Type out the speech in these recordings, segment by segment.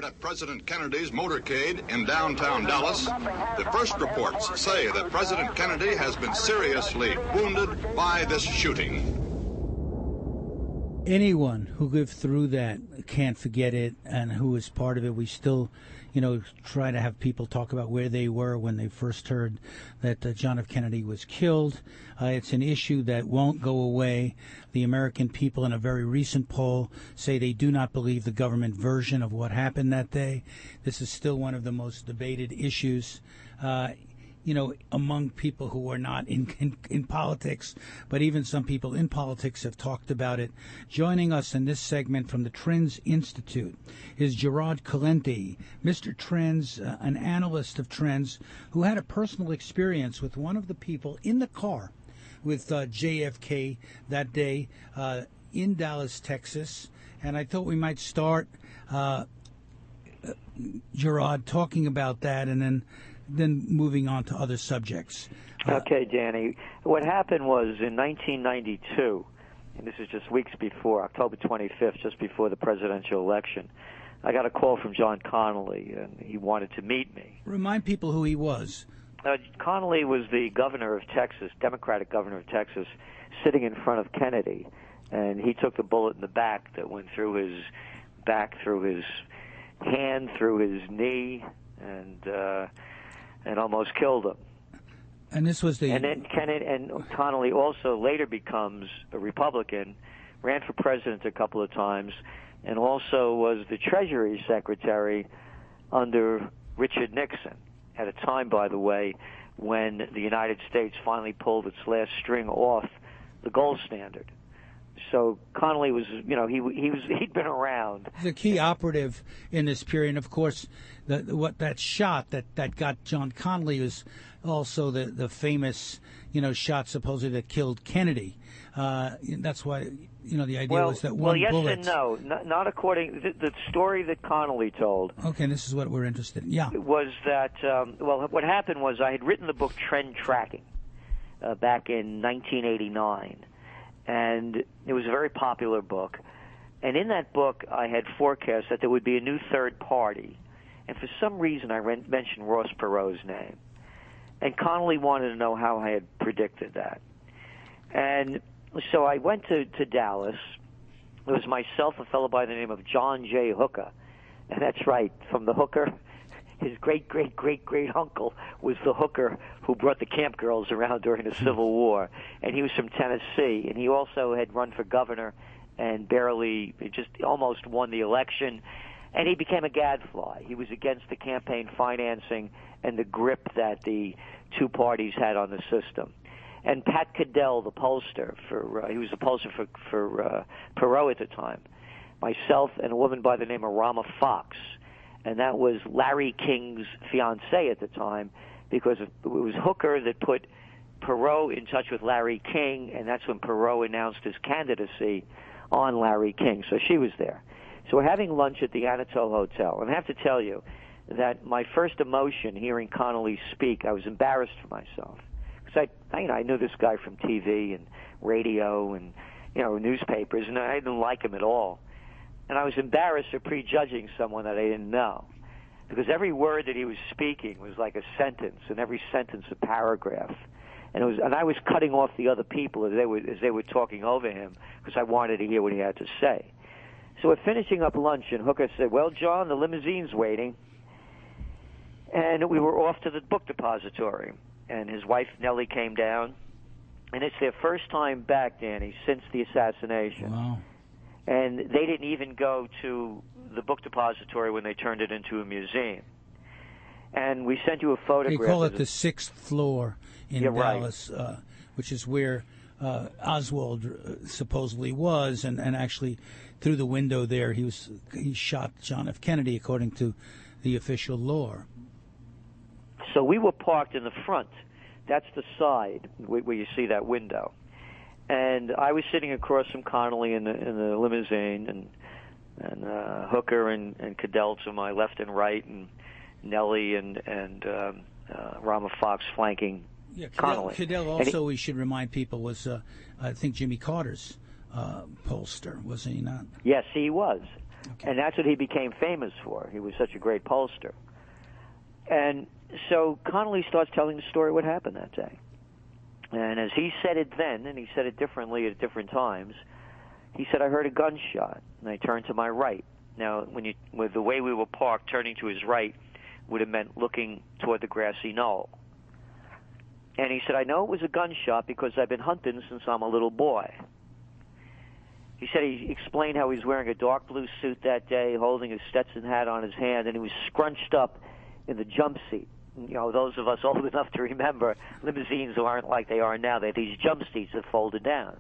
At President Kennedy's motorcade in downtown Dallas, the first reports say that President Kennedy has been seriously wounded by this shooting. Anyone who lived through that can't forget it, and who was part of it. We still, try to have people talk about where they were when they first heard that John F. Kennedy was killed. It's an issue that won't go away. The American people, in a very recent poll, say they do not believe the government version of what happened that day. This is still one of the most debated issues. Among people who are not in politics, but even some people in politics have talked about it. Joining us in this segment from the Trends Institute is Gerald Celente, Mr. Trends, an analyst of Trends, who had a personal experience with one of the people in the car with JFK that day in Dallas, Texas. And I thought we might start, Gerard, talking about that, and then moving on to other subjects. Okay, Danny. What happened was in 1992, and this is just weeks before, October 25th, just before the presidential election, I got a call from John Connally, and he wanted to meet me. Remind people who he was. Connally was the governor of Texas, Democratic governor of Texas, sitting in front of Kennedy, and he took the bullet in the back that went through his back, through his hand, through his knee, and almost killed him. And this was and then Connally also later becomes a Republican, ran for president a couple of times, and also was the Treasury Secretary under Richard Nixon at a time, by the way, when the United States finally pulled its last string off the gold standard. So Connally was, he'd been around. The key operative in this period, and of course, that shot that got John Connally was also the famous, shot supposedly that killed Kennedy. That's why, the idea was that one bullet. Well, yes and no. Not according to the story that Connally told. Okay, and this is what we're interested in. Yeah. Was that, what happened was I had written the book Trend Tracking back in 1989. And it was a very popular book. And in that book, I had forecast that there would be a new third party. And for some reason, I mentioned Ross Perot's name. And Connally wanted to know how I had predicted that. And so I went to Dallas. It was myself, a fellow by the name of John J. Hooker. And that's right, from the Hooker. His great-great-great-great-uncle was the hooker who brought the camp girls around during the Civil War, and he was from Tennessee, and he also had run for governor and just almost won the election, and he became a gadfly. He was against the campaign financing and the grip that the two parties had on the system. And Pat Cadell, the pollster, he was a pollster for Perot at the time, myself and a woman by the name of Rama Fox, and that was Larry King's fiancée at the time, because it was Hooker that put Perot in touch with Larry King, and that's when Perot announced his candidacy on Larry King. So she was there. So we're having lunch at the Anatole Hotel, and I have to tell you that my first emotion hearing Connally speak, I was embarrassed for myself, because I knew this guy from TV and radio and newspapers, and I didn't like him at all. And I was embarrassed for prejudging someone that I didn't know, because every word that he was speaking was like a sentence, and every sentence a paragraph. And I was cutting off the other people as they were talking over him, because I wanted to hear what he had to say. So we're finishing up lunch, and Hooker said, "Well, John, the limousine's waiting." And we were off to the book depository, and his wife Nellie came down, and it's their first time back, Danny, since the assassination. Wow. And they didn't even go to the book depository when they turned it into a museum. And we sent you a photograph. They call it the sixth floor in Dallas, right. Which is where Oswald supposedly was, and actually through the window there he shot John F. Kennedy according to the official lore. So we were parked in the front. That's the side where you see that window. And I was sitting across from Connally in the limousine, and Hooker and Cadell to my left and right, and Nellie and Rama Fox flanking Connally. Cadell also, we should remind people, was I think Jimmy Carter's pollster, was he not? Yes, he was. Okay. And that's what he became famous for. He was such a great pollster. And so Connally starts telling the story what happened that day. And as he said it then, and he said it differently at different times, he said, I heard a gunshot, and I turned to my right. Now, with the way we were parked, turning to his right would have meant looking toward the grassy knoll. And he said, I know it was a gunshot because I've been hunting since I'm a little boy. He said he explained how he was wearing a dark blue suit that day, holding his Stetson hat on his hand, and he was scrunched up in the jump seat. You know, those of us old enough to remember, limousines aren't like they are now. They have these jump seats that folded down.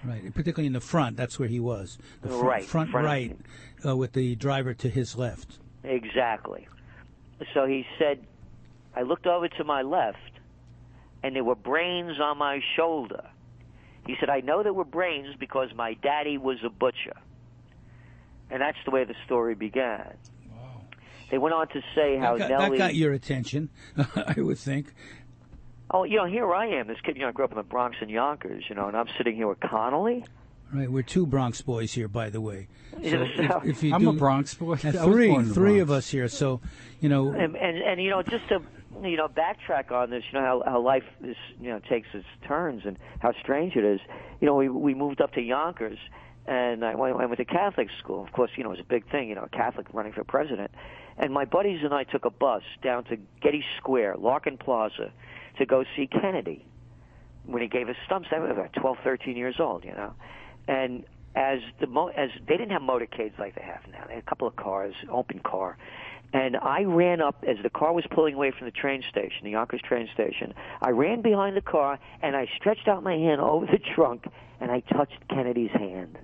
Right, particularly in the front. That's where he was. The front right, with the driver to his left. Exactly. So he said, I looked over to my left, and there were brains on my shoulder. He said, I know there were brains because my daddy was a butcher. And that's the way the story began. Wow. They went on to say how Nellie... That got your attention, I would think. Oh, you know, here I am, this kid, you know, I grew up in the Bronx and Yonkers, you know, and I'm sitting here with Connally. Right, we're two Bronx boys here, by the way. So if you I'm a Bronx boy. Three of us here, so, you know... And you know, just to, you know, backtrack on this, you know, how life is, you know, takes its turns and how strange it is. You know, we moved up to Yonkers, and I went to Catholic school. Of course, you know, it was a big thing, you know, a Catholic running for president. And my buddies and I took a bus down to Getty Square, Larkin Plaza, to go see Kennedy when he gave his stumps. I was about 12, 13 years old, you know. And as they didn't have motorcades like they have now. They had a couple of cars, open car. And I ran up as the car was pulling away from the train station, the Yonkers train station. I ran behind the car, and I stretched out my hand over the trunk, and I touched Kennedy's hand.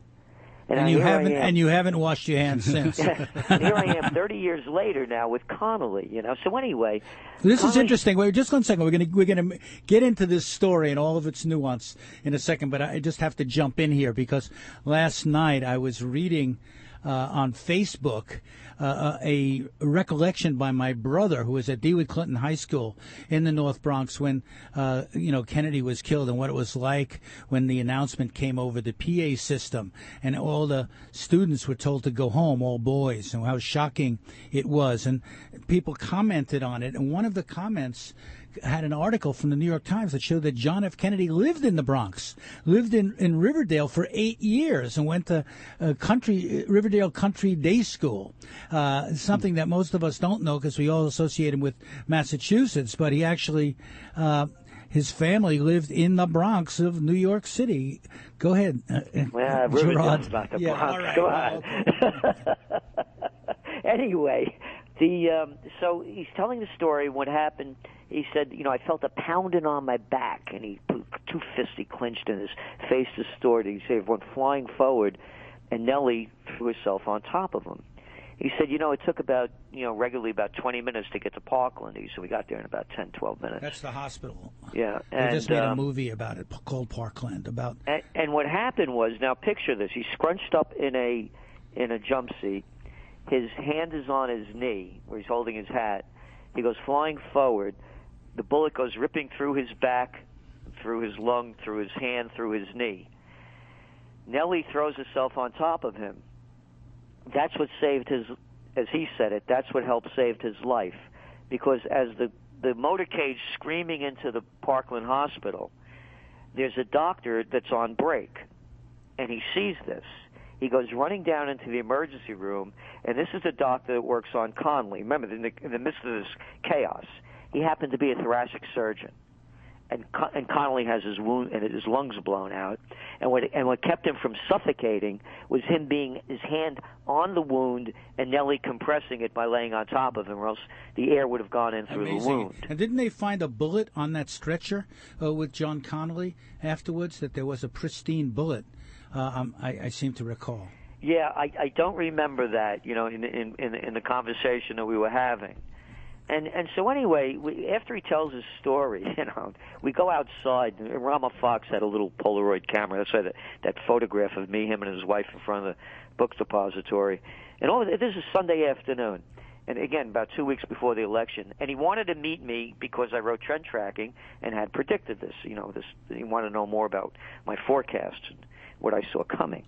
And you haven't washed your hands since. And here I am 30 years later now with Connally, you know. So anyway, this is interesting. Wait, just 1 second. We're gonna get into this story and all of its nuance in a second, but I just have to jump in here because last night I was reading on Facebook a recollection by my brother who was at DeWitt Clinton High School in the North Bronx when Kennedy was killed, and what it was like when the announcement came over the PA system and all the students were told to go home, all boys, and how shocking it was. And people commented on it, and one of the comments had an article from the New York Times that showed that John F. Kennedy lived in the Bronx, lived in Riverdale for 8 years, and went to Riverdale Country Day School. Something that most of us don't know because we all associate him with Massachusetts, but he actually, his family lived in the Bronx of New York City. Go ahead, well, Riverdale's not the Bronx. All right, go on. Anyway, so he's telling the story. What happened? He said, you know, I felt a pounding on my back, and he put two fists he clenched and his face distorted. He said, went flying forward, and Nellie threw herself on top of him. He said, you know, it took regularly about 20 minutes to get to Parkland. So we got there in about 10, 12 minutes. That's the hospital. Yeah. They just made a movie about it called Parkland. And what happened was, now picture this, he's scrunched up in a jump seat. His hand is on his knee where he's holding his hat. He goes flying forward. The bullet goes ripping through his back, through his lung, through his hand, through his knee. Nellie throws herself on top of him. That's what saved his, as he said it, that's what helped save his life. Because as the motorcade screaming into the Parkland Hospital, there's a doctor that's on break, and he sees this. He goes running down into the emergency room, and this is the doctor that works on Connally. Remember, in the midst of this chaos, he happened to be a thoracic surgeon, and Connally has his wound and his lungs blown out. And what kept him from suffocating was him being his hand on the wound and Nellie compressing it by laying on top of him, or else the air would have gone in through the wound. And didn't they find a bullet on that stretcher with John Connally afterwards? That there was a pristine bullet. I seem to recall. Yeah, I don't remember that, you know, in the conversation that we were having. And so anyway, after he tells his story, you know, we go outside. Rama Fox had a little Polaroid camera. That's why that photograph of me, him, and his wife in front of the book depository. And this is Sunday afternoon. And again, about 2 weeks before the election. And he wanted to meet me because I wrote Trend Tracking and had predicted this. You know, he wanted to know more about my forecast and what I saw coming.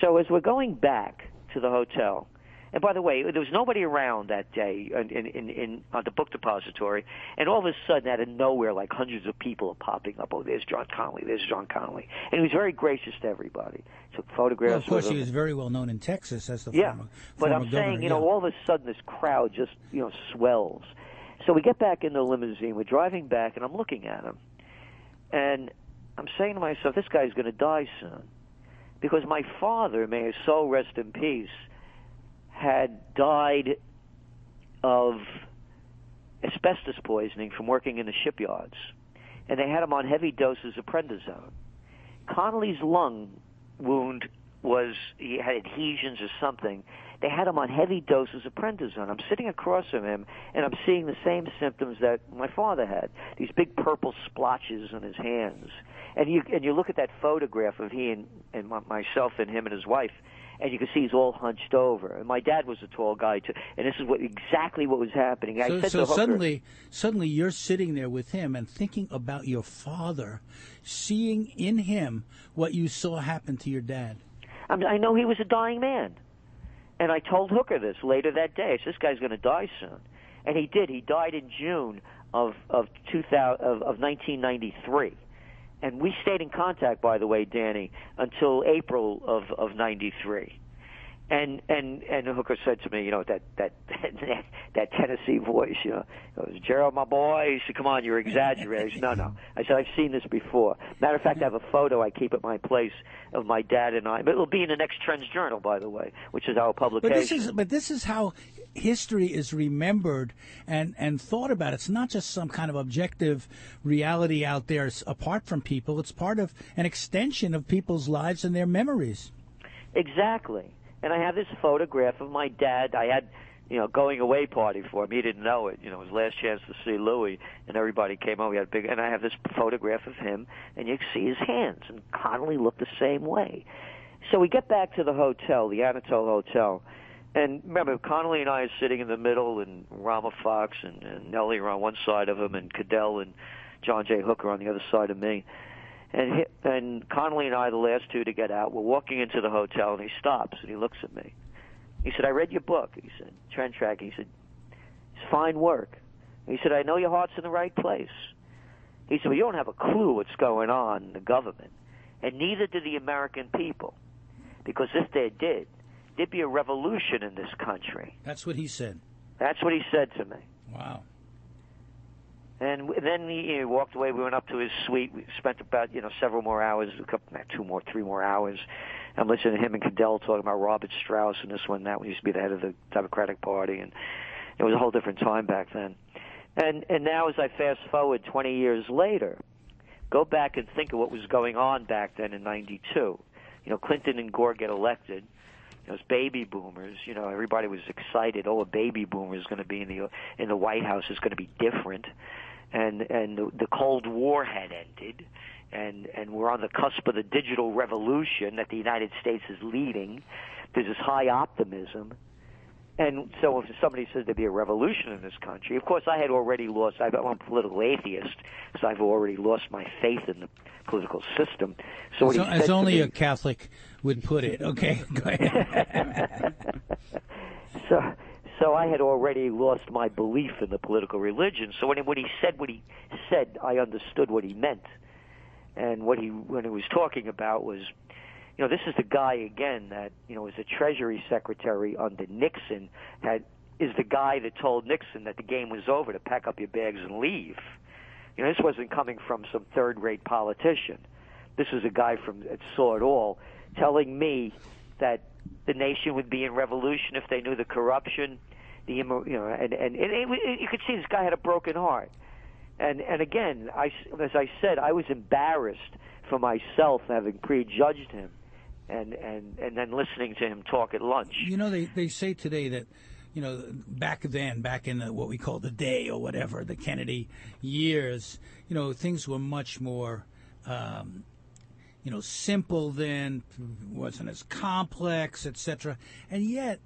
So as we're going back to the hotel, And by the way, there was nobody around that day in the book depository, and all of a sudden, out of nowhere, like hundreds of people are popping up. Oh, there's John Connally, there's John Connally. And he was very gracious to everybody. Took photographs. Well, of course, with him. He was very well known in Texas as the yeah. former But I'm governor. saying, all of a sudden, this crowd just, swells. So we get back in the limousine. We're driving back, and I'm looking at him. And I'm saying to myself, this guy's going to die soon. Because my father, may his soul rest in peace, had died of asbestos poisoning from working in the shipyards. And they had him on heavy doses of prednisone. Connally's lung wound he had adhesions or something. They had him on heavy doses of prednisone. I'm sitting across from him, and I'm seeing the same symptoms that my father had, these big purple splotches on his hands. And you look at that photograph of he and myself and him and his wife, and you can see he's all hunched over. And my dad was a tall guy too, and this is exactly what was happening. So suddenly you're sitting there with him and thinking about your father, seeing in him what you saw happen to your dad. I know he was a dying man, and I told Hooker this later that day. I said, this guy's going to die soon, and he did. He died in June of 1993. And we stayed in contact, by the way, Danny, until April of '93. And Hooker said to me, that Tennessee voice, goes, Gerald, my boy. He said, come on, you're exaggerating. I said, no. I said, I've seen this before. Matter of fact, I have a photo I keep at my place of my dad and I. But it'll be in the next TrendsJournal, by the way, which is our publication. But this is how history is remembered and thought about. It's not just some kind of objective reality out there apart from people. It's part of an extension of people's lives and their memories. Exactly. And I have this photograph of my dad. I had, going away party for him. He didn't know it. His last chance to see Louis, and everybody came over. We had and I have this photograph of him, and you can see his hands. And Connally looked the same way. So we get back to the hotel, the Anatole Hotel. And remember, Connally and I are sitting in the middle, and Rama Fox and Nellie are on one side of him, and Cadell and John J. Hooker on the other side of me. And Connally and I, the last two to get out, we're walking into the hotel, and he stops, and he looks at me. He said, I read your book. He said, Trend Tracking. He said, it's fine work. He said, I know your heart's in the right place. He said, well, you don't have a clue what's going on in the government, and neither do the American people, because if they did, there'd be a revolution in this country. That's what he said. That's what he said to me. Wow. And then he walked away. We went up to his suite. We spent about, several more hours, 3 more hours. I'm listening to him and Cadell talking about Robert Strauss and this one and that. He used to be the head of the Democratic Party, and it was a whole different time back then. And now, as I fast forward 20 years later, go back and think of what was going on back then in '92. Clinton and Gore get elected. Those baby boomers, everybody was excited. Oh, a baby boomer is going to be in the White House. Is going to be different. And the Cold War had ended, and we're on the cusp of the digital revolution that the United States is leading. There's this high optimism. And so if somebody says there'd be a revolution in this country, of course I had already lost. I'm a political atheist, so I've already lost my faith in the political system. So as only a Catholic would put it. Okay, go ahead. So I had already lost my belief in the political religion. So when he said, I understood what he meant. And when he was talking about was, this is the guy again that, was a Treasury Secretary under Nixon, is the guy that told Nixon that the game was over, to pack up your bags and leave. This wasn't coming from some third-rate politician. This is a guy that saw it all, telling me that the nation would be in revolution if they knew the corruption, and you could see this guy had a broken heart. And again, as I said, I was embarrassed for myself having prejudged him, and then listening to him talk at lunch. They say today that, back in what we call the day or whatever, the Kennedy years, things were much more, simple then, wasn't as complex, etc. And yet,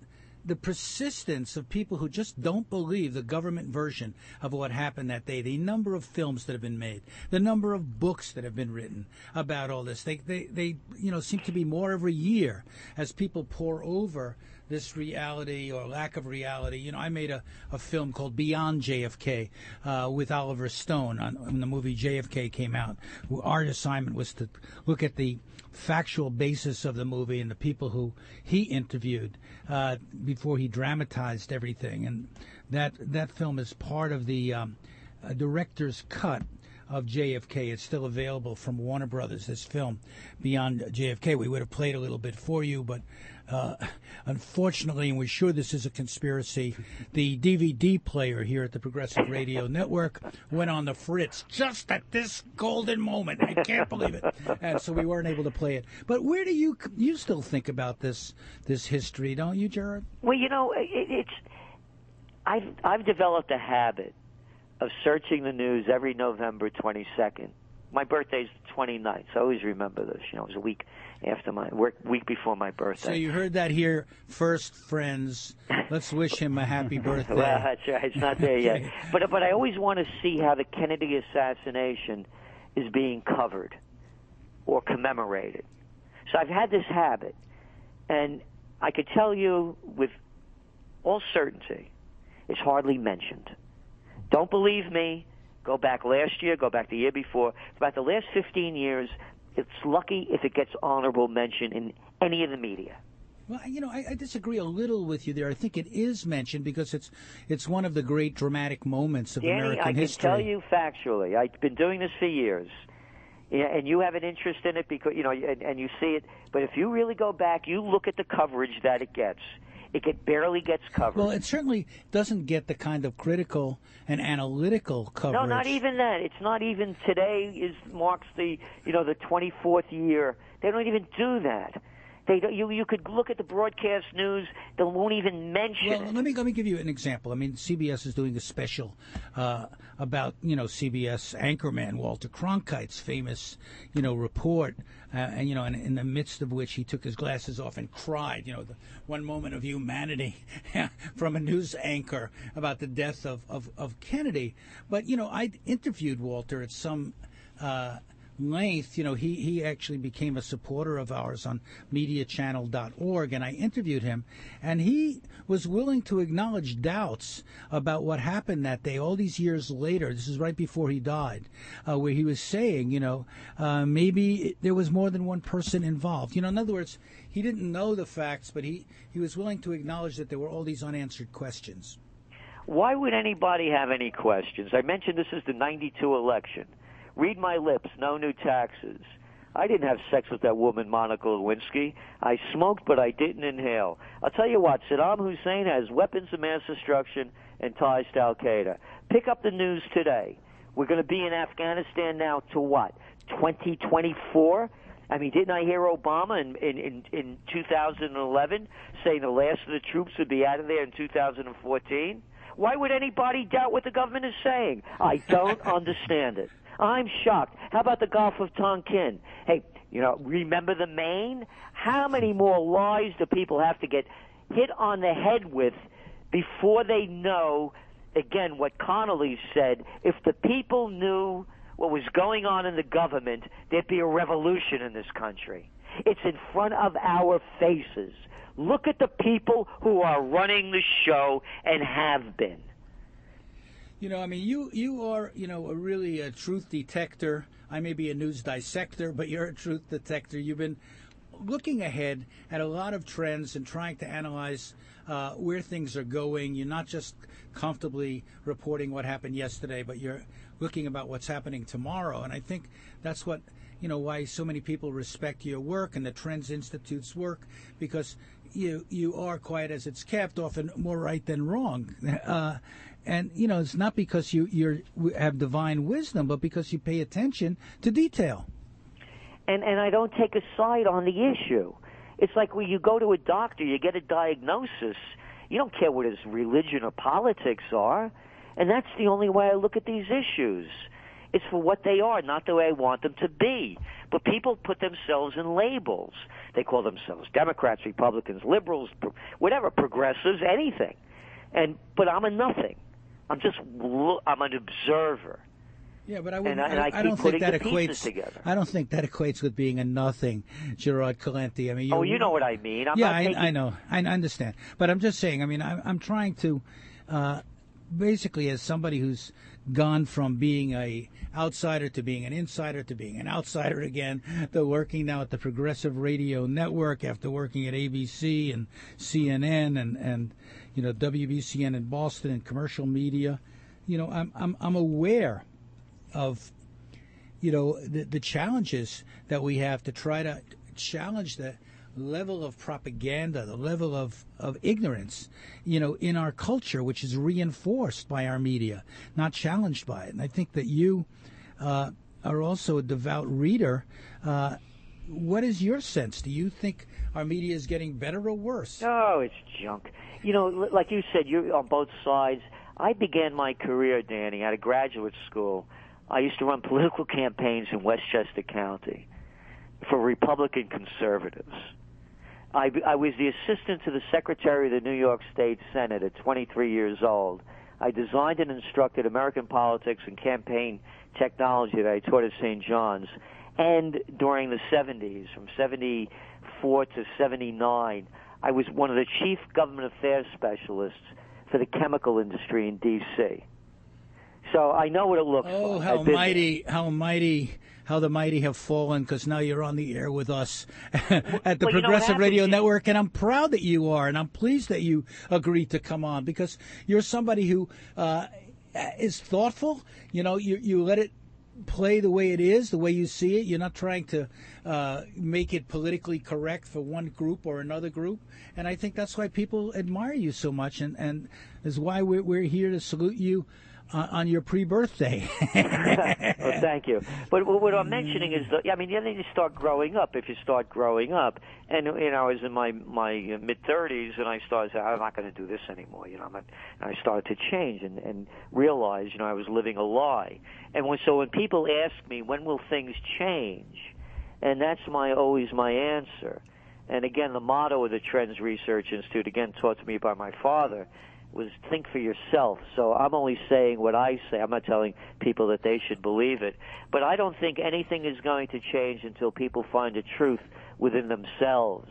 the persistence of people who just don't believe the government version of what happened that day, the number of films that have been made, the number of books that have been written about all this, they seem to be more every year as people pour over this reality or lack of reality. You know, I made a film called Beyond JFK with Oliver Stone when the movie JFK came out. Our assignment was to look at the factual basis of the movie and the people who he interviewed before he dramatized everything. And that film is part of the director's cut of JFK. It's still available from Warner Brothers, this film, Beyond JFK. We would have played a little bit for you, but unfortunately, and we're sure this is a conspiracy, the DVD player here at the Progressive Radio Network went on the fritz just at this golden moment. I can't believe it. And so we weren't able to play it. But where do you still think about this history, don't you, Gerald? Well, you know, I've developed a habit of searching the news every November 22nd. My birthday's the 29th, so I always remember this. You know, it was a week after week before my birthday. So you heard that here first, friends. Let's wish him a happy birthday. Well, that's right. It's not there yet. But I always want to see how the Kennedy assassination is being covered or commemorated. So I've had this habit, and I could tell you with all certainty, it's hardly mentioned. Don't believe me? Go back last year, go back the year before. About the last 15 years, it's lucky if it gets honorable mention in any of the media. Well, you know, I disagree a little with you there. I think it is mentioned because it's one of the great dramatic moments of American history. I can tell you factually. I've been doing this for years. Yeah, and you have an interest in it because you know, and you see it. But if you really go back, you look at the coverage that it gets. It barely gets covered. Well, it certainly doesn't get the kind of critical and analytical coverage. No, not even that. It's not even today marks the 24th year. They don't even do that. You could look at the broadcast news; they won't even mention it. Well, let me give you an example. I mean, CBS is doing a special about CBS anchorman Walter Cronkite's famous report, and in the midst of which he took his glasses off and cried. The one moment of humanity from a news anchor about the death of Kennedy. But I interviewed Walter at some length. He actually became a supporter of ours on MediaChannel.org, and I interviewed him, and he was willing to acknowledge doubts about what happened that day all these years later. This is right before he died, where he was saying, maybe there was more than one person involved. In other words, he didn't know the facts, but he was willing to acknowledge that there were all these unanswered questions. Why would anybody have any questions? I mentioned this is the 92 election. Read my lips, no new taxes. I didn't have sex with that woman, Monica Lewinsky. I smoked, but I didn't inhale. I'll tell you what, Saddam Hussein has weapons of mass destruction and ties to Al-Qaeda. Pick up the news today. We're going to be in Afghanistan now to what, 2024? I mean, didn't I hear Obama in 2011 saying the last of the troops would be out of there in 2014? Why would anybody doubt what the government is saying? I don't understand it. I'm shocked. How about the Gulf of Tonkin? Hey, remember the Maine? How many more lies do people have to get hit on the head with before they know, again, what Connally said, if the people knew what was going on in the government, there'd be a revolution in this country. It's in front of our faces. Look at the people who are running the show and have been. You are, really a truth detector. I may be a news dissector, but you're a truth detector. You've been looking ahead at a lot of trends and trying to analyze where things are going. You're not just comfortably reporting what happened yesterday, but you're looking about what's happening tomorrow. And I think that's what, why so many people respect your work and the Trends Institute's work, because you are quiet as it's kept, often more right than wrong. And, it's not because you have divine wisdom, but because you pay attention to detail. And I don't take a side on the issue. It's like when you go to a doctor, you get a diagnosis. You don't care what his religion or politics are. And that's the only way I look at these issues. It's for what they are, not the way I want them to be. But people put themselves in labels. They call themselves Democrats, Republicans, liberals, whatever, progressives, anything. But I'm a nothing. I'm an observer. Yeah, but I don't think that equates together. I don't think that equates with being a nothing, Gerald Celente. I mean, you know what I mean. I know. I understand. But I'm just saying. I mean, I'm trying to, basically, as somebody who's gone from being a outsider to being an insider to being an outsider again, to working now at the Progressive Radio Network after working at ABC and CNN and WBCN in Boston and commercial media. I'm aware of the challenges that we have to try to challenge the level of propaganda, the level of ignorance, in our culture, which is reinforced by our media, not challenged by it. And I think that you are also a devout reader. What is your sense? Do you think our media is getting better or worse? Oh, it's junk. Like you said, you're on both sides. I began my career, Danny, at a graduate school. I used to run political campaigns in Westchester County for Republican conservatives. I was the assistant to the Secretary of the New York State Senate at 23 years old. I designed and instructed American politics and campaign technology that I taught at St. John's. And during the 70s, from 74 to 79, I was one of the chief government affairs specialists for the chemical industry in D.C. So I know what it looks like. Oh, how the mighty have fallen, because now you're on the air with us at the Progressive Radio Network, and I'm proud that you are, and I'm pleased that you agreed to come on, because you're somebody who is thoughtful. You let it play the way it is, the way you see it. You're not trying to make it politically correct for one group or another group, and I think that's why people admire you so much, and is why we're here to salute you on your pre-birthday. Well, thank you. But what I'm mentioning is that, then you start growing up. If you start growing up, and I was in my mid-30s, and I started saying, I'm not going to do this anymore. And I started to change and realize, I was living a lie. And when people ask me, when will things change? And that's always my answer. And again, the motto of the Trends Research Institute, again taught to me by my father, was think for yourself. So I'm only saying what I say. I'm not telling people that they should believe it. But I don't think anything is going to change until people find a truth within themselves.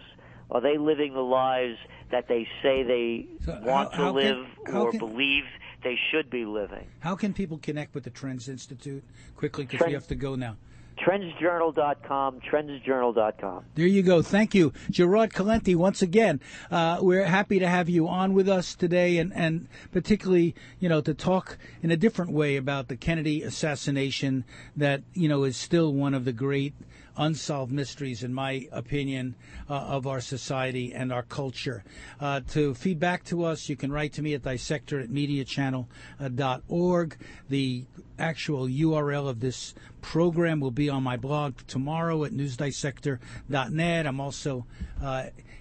Are they living the lives that they say they want to live or believe they should be living? How can people connect with the Trends Institute quickly, because we have to go now? TrendsJournal.com, TrendsJournal.com. There you go. Thank you. Gerald Celente, once again, we're happy to have you on with us today, and particularly, to talk in a different way about the Kennedy assassination that, is still one of the great unsolved mysteries, in my opinion, of our society and our culture. To feedback to us, you can write to me at dissector@mediachannel.org. The actual URL of this program will be on my blog tomorrow at newsdissector.net. I'm also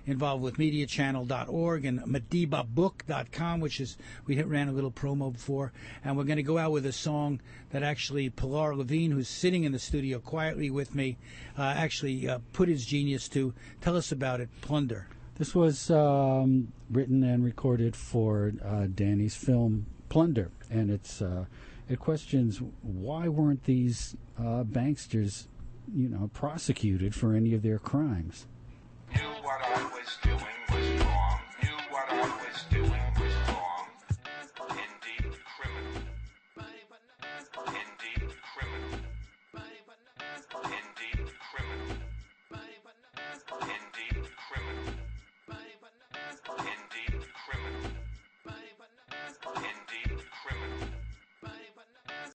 involved with mediachannel.org and medibabook.com, which is, we ran a little promo before, and we're going to go out with a song that actually Pilar Levine, who's sitting in the studio quietly with me, put his genius to. Tell us about it, Plunder. This was written and recorded for Danny's film Plunder, and it questions why weren't these banksters, prosecuted for any of their crimes. What I was doing was